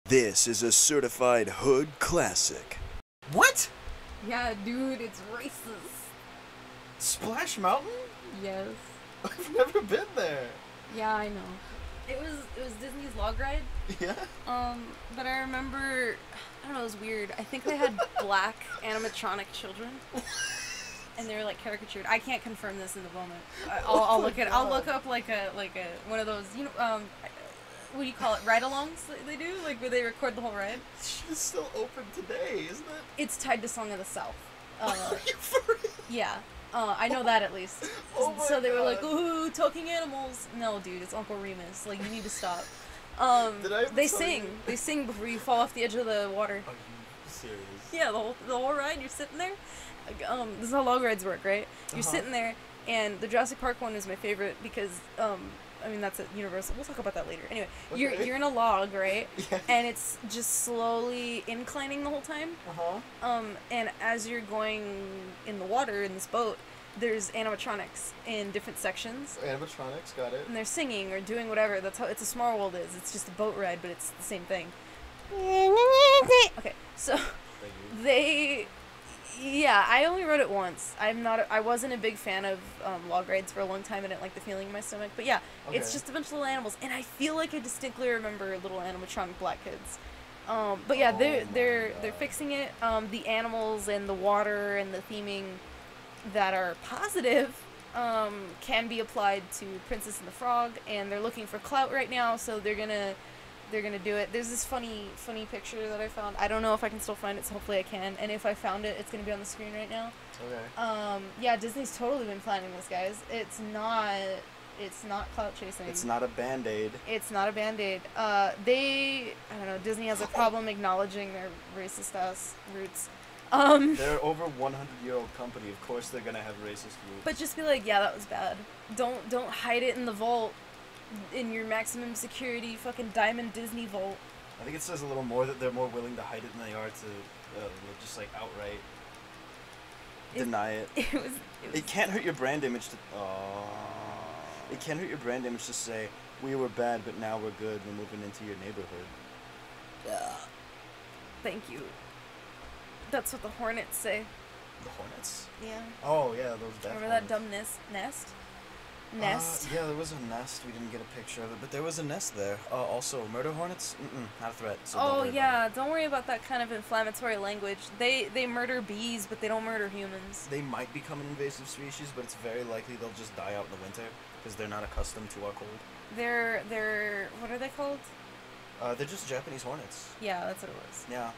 This is a certified hood classic. What? Yeah, dude, it's racist. Splash Mountain? Yes. I've never been there. Yeah, I know. It was Disney's log ride. Yeah? But I remember, I don't know, it was weird. I think they had black animatronic children. And they were like caricatured. I can't confirm this in the moment. I'll look it. I'll look up like a one of those, you know, what do you call it? Ride-alongs they do, like where they record the whole ride. It's still open today, isn't it? It's tied to Song of the South. Are you for real? Yeah. I know that at least. Oh my So they were like, God. ooh, talking animals. No, dude, it's Uncle Remus. Like, you need to stop. Did I ever They tell sing. you? They sing before you fall off the edge of the water. Are you serious? Yeah, the whole ride, you're sitting there. Like, this is how log rides work, right? You're sitting there, and the Jurassic Park one is my favorite because, I mean, that's at Universal. We'll talk about that later. Anyway, Okay. you're in a log, right? Yeah. And it's just slowly inclining the whole time. And as you're going in the water in this boat, there's animatronics in different sections, Animatronics, got it. and they're singing or doing whatever. That's how It's a Small World is. It's just a boat ride, but it's the same thing. Okay, so Thank you. yeah, I only rode it once. I wasn't a big fan of log rides for a long time. I didn't like the feeling in my stomach. But yeah, it's Okay. just a bunch of little animals, and I feel like I distinctly remember little animatronic black kids. But yeah, they're Oh my they're God. they're fixing it. The animals and the water and the theming that are positive can be applied to Princess and the Frog, and they're looking for clout right now, so they're gonna do it. There's this funny picture that I found. I don't know if I can still find it, so hopefully I can. And if I found it, it's gonna be on the screen right now. Okay. Yeah, Disney's totally been planning this, guys. It's not clout chasing. It's not a Band-Aid. It's not a Band-Aid. I don't know, Disney has a problem acknowledging their racist ass roots. They're over 100-year-old company. Of course they're gonna have racist roots. But just be like, yeah, that was bad. Don't hide it in the vault, in your maximum security fucking diamond Disney vault. I think it says a little more that they're more willing to hide it than they are to just like outright deny it. It can't hurt your brand image to. It can't hurt your brand image to say we were bad, but now we're good. We're moving into your neighborhood. Thank you. That's what the Hornets say. The Hornets. Yeah. Oh yeah, those. Death Remember that Hornets. dumb nest? Nest. Yeah, there was a nest. We didn't get a picture of it, but there was a nest there. Also, murder hornets? Not a threat. So don't Oh worry about yeah, don't worry about that kind of inflammatory language. They murder bees, but they don't murder humans. it. They might become an invasive species, but it's very likely they'll just die out in the winter because they're not accustomed to our cold. They're what are they called? They're just Japanese hornets. Yeah, that's what it was. Yeah.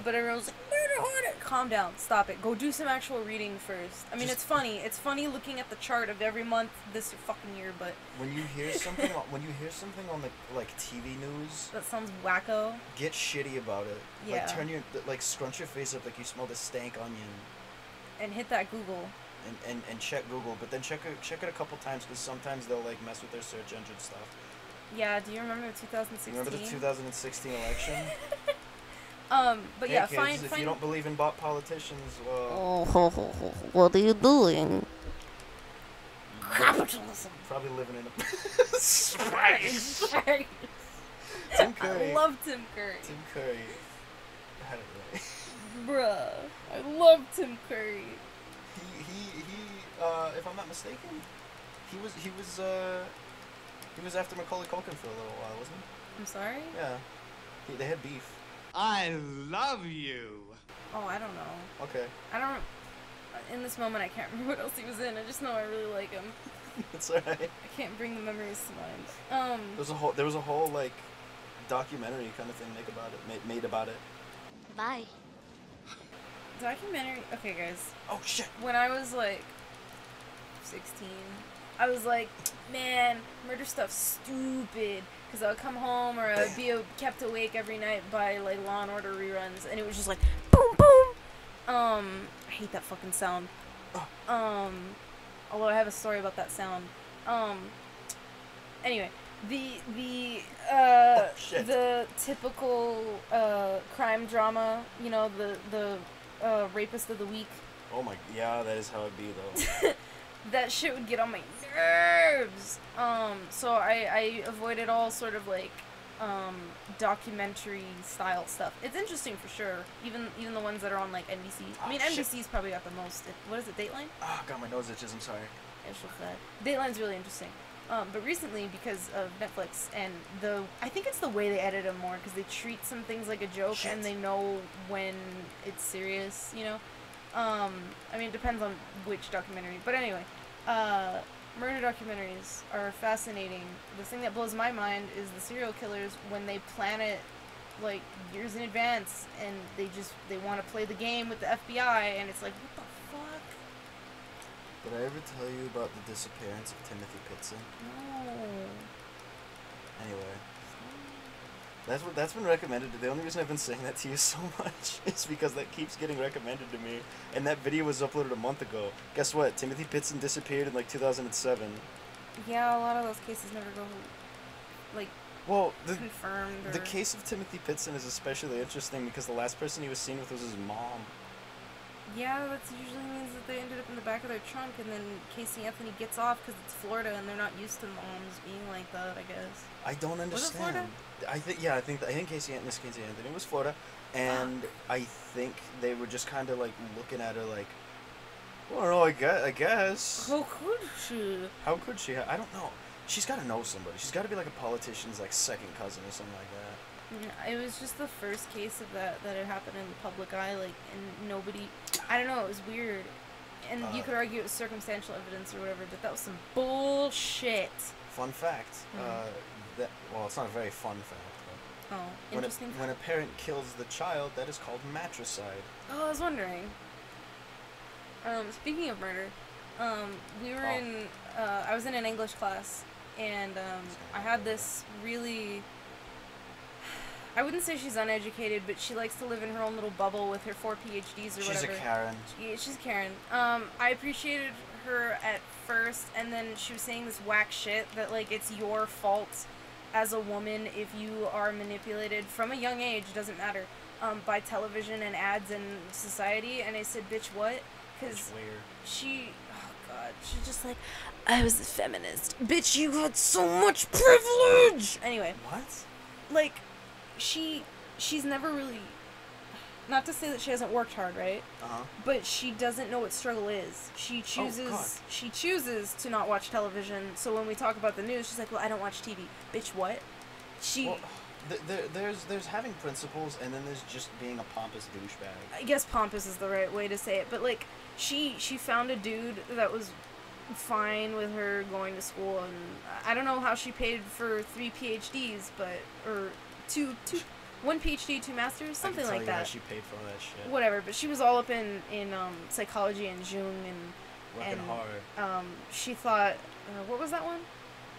But everyone's like, murder hornet! Calm down, stop it. Go do some actual reading first. I mean, Just- it's funny. It's funny looking at the chart of every month this fucking year, but When you hear something, on the like TV news, that sounds wacko. get shitty about it. Yeah. Like scrunch your face up like you smelled a stank onion, And hit that Google. and check Google. But then check it a couple times because sometimes they'll like mess with their search engine stuff. Yeah, do you remember 2016? Remember the 2016 election? But Hey yeah, kids, if you don't believe in bot politicians, well, Oh, what are you doing? capitalism. probably living in a Sprite. Tim Curry. I love Tim Curry. Tim Curry had it right. Bruh. I love Tim Curry. If I'm not mistaken, he was after Macaulay Culkin for a little while, wasn't I'm sorry? he? Yeah. They had beef. I love you. Oh, I don't know. Okay. I don't. In this moment, I can't remember what else he was in. I just know I really like him. It's alright. I can't bring the memories to mind. There was a whole like documentary kind of thing made about it. Bye. Documentary. Okay, guys. Oh shit. When I was like 16, I was like, man, murder stuff's stupid. Because I would come home or I would be kept awake every night by like Law and Order reruns, and it was just like boom boom. I hate that fucking sound. Although I have a story about that sound. Anyway, shit. the typical crime drama, you know, the rapist of the week. Oh my, yeah, that is how it be though. That shit would get on my nerves. So I avoided all sort of like documentary style stuff. It's interesting for sure. Even the ones that are on like NBC. I mean, NBC's probably got the most. What is it? Dateline? Oh god, my nose itches. I'm sorry. Dateline's really interesting. But recently, because of Netflix and I think it's the way they edit them more, because they treat some things like a joke and they know when it's serious, you know? I mean, it depends on which documentary. But anyway, murder documentaries are fascinating. The thing that blows my mind is the serial killers, when they plan it, like, years in advance, and they want to play the game with the FBI, and it's like, what the fuck? Did I ever tell you about the disappearance of Timothy Pitson? No. Anyway. That's been recommended. The only reason I've been saying that to you so much is because that keeps getting recommended to me. And that video was uploaded a month ago. Guess what? Timothy Pitson disappeared in like 2007. Yeah, a lot of those cases never go, like, well, confirmed. The case of Timothy Pitson is especially interesting because the last person he was seen with was his mom. Yeah, that usually means that they ended up in the back of their trunk, and then Casey Anthony gets off because it's Florida and they're not used to moms being like that, I guess. I don't understand. Was it Florida? I think Casey Anthony was Florida, and I think they were just kind of like looking at her like, well, no, I guess. How could she? How could she? I don't know. She's got to know somebody. She's got to be like a politician's like second cousin or something like that. Yeah, it was just the first case of that had happened in the public eye, like, and nobody, I don't know, it was weird. And you could argue it was circumstantial evidence or whatever, but that was some bullshit. Fun fact, it's not a very fun fact, but interesting. When a parent kills the child, that is called matricide. Oh, I was wondering. Speaking of murder, we were I was in an English class, and I had this really, I wouldn't say she's uneducated, but she likes to live in her own little bubble with her 4 PhDs or whatever. She's a Karen. Yeah, she's Karen. I appreciated her at first, and then she was saying this whack shit that, like, it's your fault as a woman if you are manipulated from a young age, doesn't matter, by television and ads and society. And I said, bitch, what? Because she's just like, I was a feminist. Bitch, you had so much privilege! Anyway. What? Like, she's never really, not to say that she hasn't worked hard, right? But she doesn't know what struggle is. She chooses to not watch television. So when we talk about the news, she's like, well, I don't watch TV. Bitch, what? There's having principles, and then there's just being a pompous douchebag. I guess pompous is the right way to say it, but like, she found a dude that was fine with her going to school, and I don't know how she paid for 3 PhDs, or 1 PhD, 2 masters, something like that. How she paid for all that shit. Whatever, but she was all up in psychology and Jung working hard. She thought, what was that one?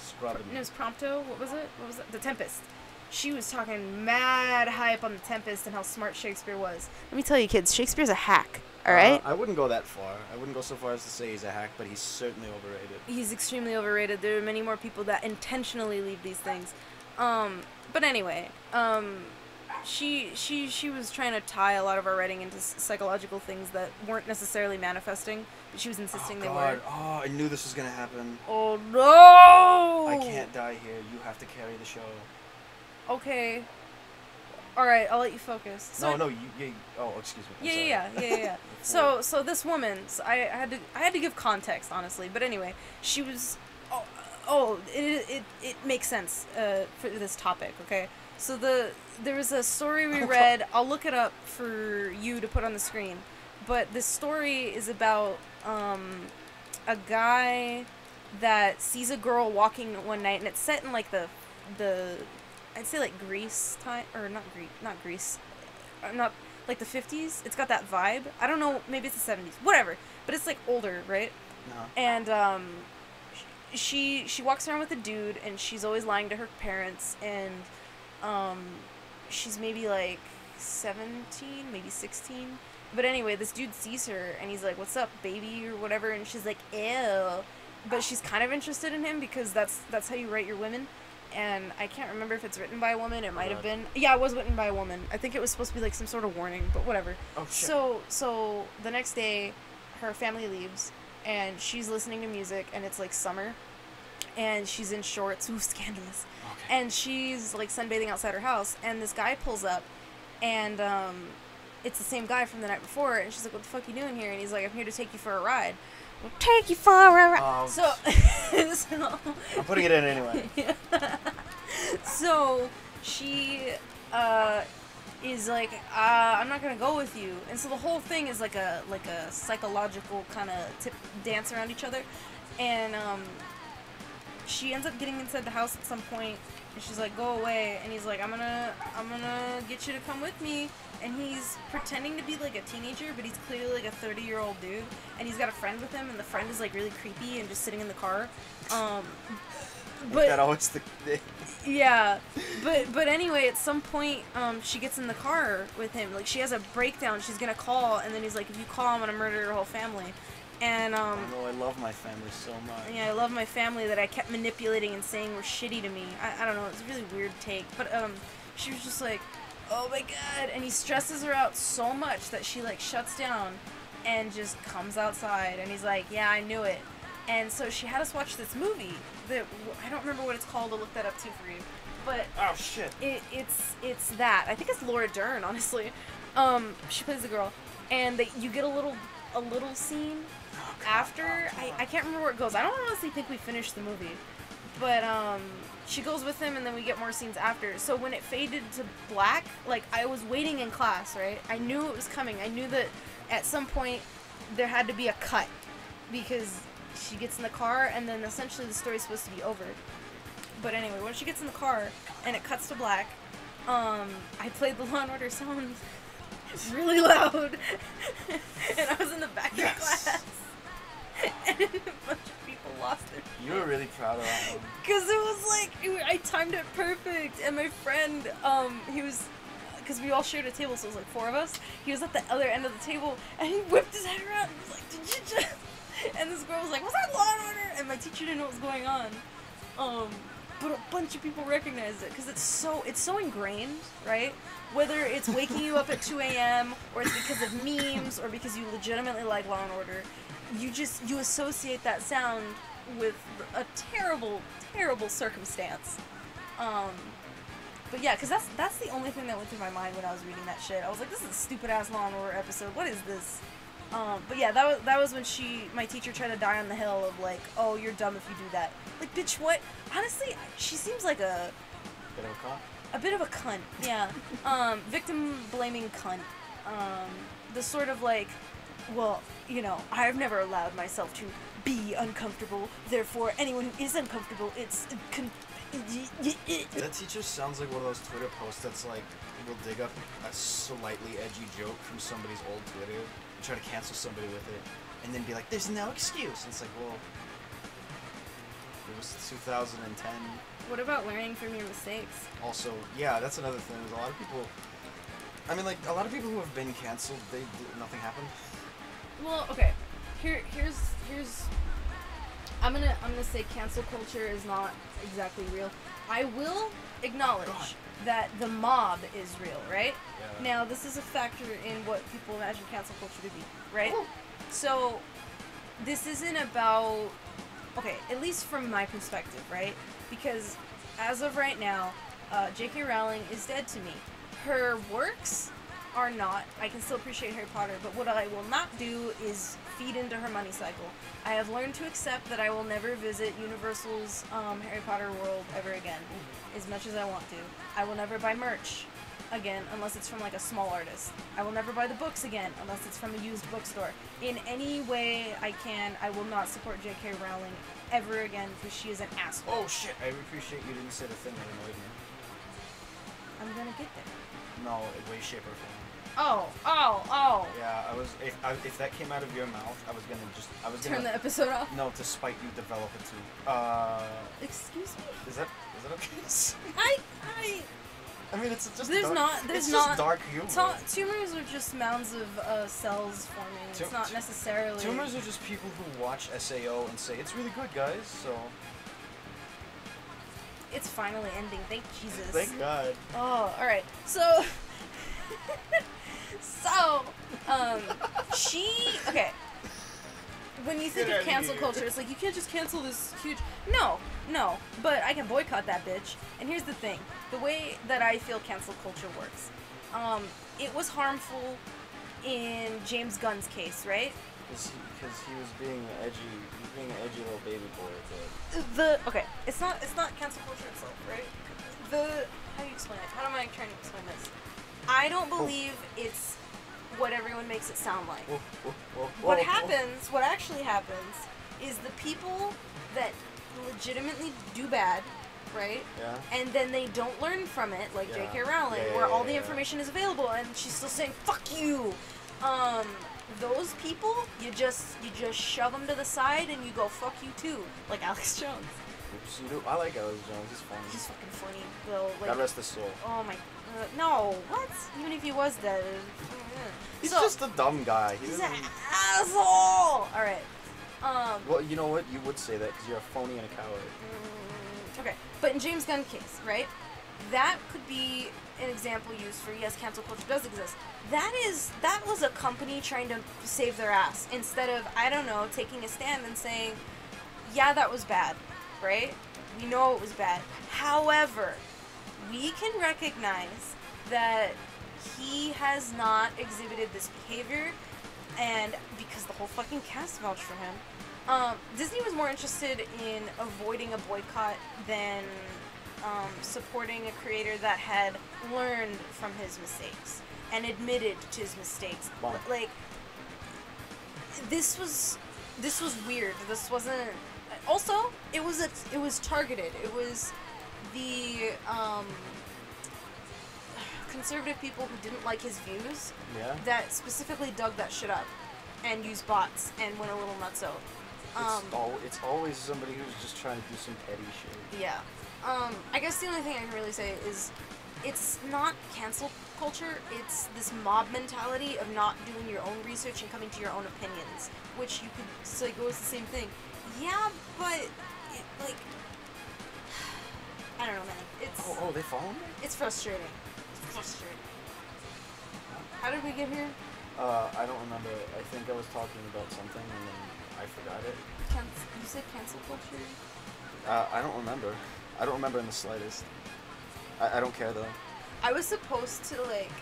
Scrubbing. It was Prompto. What was it? The Tempest. She was talking mad hype on The Tempest and how smart Shakespeare was. Let me tell you, kids, Shakespeare's a hack. All right? I wouldn't go that far. I wouldn't go so far as to say he's a hack, but he's certainly overrated. He's extremely overrated. There are many more people that intentionally leave these things. But anyway, she was trying to tie a lot of our writing into psychological things that weren't necessarily manifesting, but she was insisting they were. Oh, I knew this was gonna happen. Oh no! I can't die here. You have to carry the show. Okay. All right, I'll let you focus. So no, you. Oh, excuse me. Yeah. So this woman, I had to give context, honestly. But anyway, she was. It makes sense for this topic. Okay. So there was a story we read. I'll look it up for you to put on the screen. But this story is about a guy that sees a girl walking one night, and it's set in like the I'd say like Greece time, or not Greece, not like the 50s. It's got that vibe. I don't know, maybe it's the 70s, whatever. But it's like older, right? No. And she walks around with a dude, and she's always lying to her parents, and she's maybe like 17, maybe 16. But anyway, this dude sees her, and he's like, "What's up, baby?" or whatever, and she's like, "Ew." But she's kind of interested in him because that's how you write your women. And I can't remember if it's written by a woman. It might have been. Yeah, it was written by a woman. I think it was supposed to be like some sort of warning, but whatever. Oh, shit. So the next day, her family leaves, and she's listening to music, and it's like summer. and she's in shorts. Ooh, scandalous. Okay. And she's like sunbathing outside her house, and this guy pulls up, and it's the same guy from the night before, and she's like, "What the fuck you doing here?" And he's like, "I'm here to take you for a ride." "Well, take you for a ride. So, I'm putting it in anyway. So she is like, I'm not gonna go with you, and so the whole thing is like a psychological kind of dance around each other, and she ends up getting inside the house at some point, and she's like, "Go away," and he's like, I'm gonna get you to come with me," and he's pretending to be like a teenager, but he's clearly like a 30-year-old dude, and he's got a friend with him, and the friend is like really creepy and just sitting in the car. But that always the yeah, but anyway, at some point, she gets in the car with him. Like, she has a breakdown. She's gonna call, and then he's like, "If you call, I'm gonna murder your whole family." And I know, I love my family so much. yeah, I love my family that I kept manipulating and saying were shitty to me. I don't know. It's a really weird take, but she was just like, "Oh my god," and he stresses her out so much that she like shuts down, and just comes outside, and he's like, "Yeah, I knew it." And so she had us watch this movie that I don't remember what it's called. I'll look that up too for you. But oh shit, it's that. I think it's Laura Dern, honestly. She plays the girl, and you get a little scene after. I can't remember where it goes. I don't honestly think we finished the movie, but she goes with him, and then we get more scenes after. So when it faded to black, like, I was waiting in class, right? I knew it was coming. I knew that at some point there had to be a cut, because she gets in the car, and then essentially the story's supposed to be over. But anyway, when she gets in the car and it cuts to black, I played the Law & Order sound really loud, and I was in the back of class, and a bunch of people lost it. You were really proud of that one. Because it was like, I timed it perfect, and my friend, he was, because we all shared a table, so it was like 4 of us, he was at the other end of the table, and he whipped his head around, and was like, "Did you just..." And this girl was like, "Was that Law & Order?" And my teacher didn't know what was going on. But a bunch of people recognized it, because it's so ingrained, right? Whether it's waking you up at 2 a.m., or it's because of memes, or because you legitimately like Law & Order, you associate that sound with a terrible, terrible circumstance. But yeah, because that's the only thing that went through my mind when I was reading that shit. I was like, this is a stupid-ass Law & Order episode. What is this? But yeah, that was when my teacher tried to die on the hill of like, "Oh, you're dumb if you do that." Like, bitch, what? Honestly, she seems like a bit of a cunt. Yeah. Victim blaming cunt. The sort of like, well, you know, I've never allowed myself to be uncomfortable. Therefore, anyone who is uncomfortable, That teacher sounds like one of those Twitter posts that's like, will dig up a slightly edgy joke from somebody's old Twitter and try to cancel somebody with it, and then be like, "There's no excuse." And it's like, well, it was 2010. What about learning from your mistakes? Also, yeah, that's another thing. There's a lot of people. I mean, like, a lot of people who have been canceled, nothing happened. Well, okay. Here's. I'm gonna say cancel culture is not exactly real. I will acknowledge that the mob is real, right? Yeah. Now, this is a factor in what people imagine cancel culture to be, right? So, this isn't about, okay, at least from my perspective, right? Because as of right now, J.K. Rowling is dead to me. Her works are not. I can still appreciate Harry Potter, but what I will not do is feed into her money cycle. I have learned to accept that I will never visit Universal's Harry Potter world ever again, as much as I want to. I will never buy merch again unless it's from like a small artist. I will never buy the books again unless it's from a used bookstore. In any way I can, I will not support J.K. Rowling ever again because she is an asshole. Oh shit! I appreciate you didn't say the thing that annoyed me. I'm gonna get there. No, way, shape, or form. Oh. Yeah, I was. If that came out of your mouth, I was gonna Turn the episode off. No, to spite you, develop it to. Excuse me. Is that okay? I mean, it's just. There's dark, not. It's just dark humor. Tumors are just mounds of cells forming. It's not necessarily. Tumors are just people who watch SAO and say it's really good, guys. So. It's finally ending. Thank Jesus. Thank God. Oh, all right. So. she. Okay. when you think Get of outta cancel here. culture, it's like you can't just cancel this huge. No, but I can boycott that bitch. And here's the thing: the way that I feel cancel culture works, it was harmful in James Gunn's case, right? Because he was being an edgy little baby boy. Okay, it's not cancel culture itself, right? How do you explain it? How am I trying to explain this? I don't believe it's what everyone makes it sound like. What actually happens is the people that legitimately do bad, right? Yeah. And then they don't learn from it, like Yeah. J.K. Rowling, Yeah, where yeah, all the yeah. information is available and she's still saying, fuck you! Those people, you just shove them to the side and you go, fuck you too, like Alex Jones. Oops, you do. I like Alex Jones. He's funny. He's fucking funny, though. Like, God rest his soul. oh my, no, what? Even if he was dead. He's So- just a dumb guy. He He's doesn't- an asshole! Alright. Well, you know what? You would say that because you're a phony and a coward. Okay, but in James Gunn case, right? That could be an example used for, yes, cancel culture does exist. That was a company trying to save their ass instead of, I don't know, taking a stand and saying, yeah, that was bad, right? We know it was bad. However, we can recognize that he has not exhibited this behavior, and because the whole fucking cast vouched for him, Disney was more interested in avoiding a boycott than supporting a creator that had learned from his mistakes and admitted to his mistakes. Wow. Like, this was weird. This wasn't. Also, it was targeted. It was the conservative people who didn't like his views Yeah. that specifically dug that shit up and used bots and went a little nutso. It's always somebody who's just trying to do some petty shit. Yeah. I guess the only thing I can really say is it's not cancel culture, it's this mob mentality of not doing your own research and coming to your own opinions, which you could say goes the same thing. Yeah, but it, like, I don't know, man. It's Oh, they follow me? it's frustrating. It's frustrating. How did we get here? I don't remember. I think I was talking about something and then I forgot it. You said cancel culture? I don't remember. I don't remember in the slightest. I don't care though. I was supposed to, like,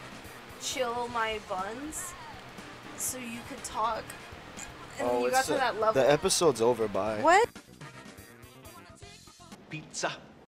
chill my buns so you could talk, and then you got to that level. The episode's over, bye. What? Pizza.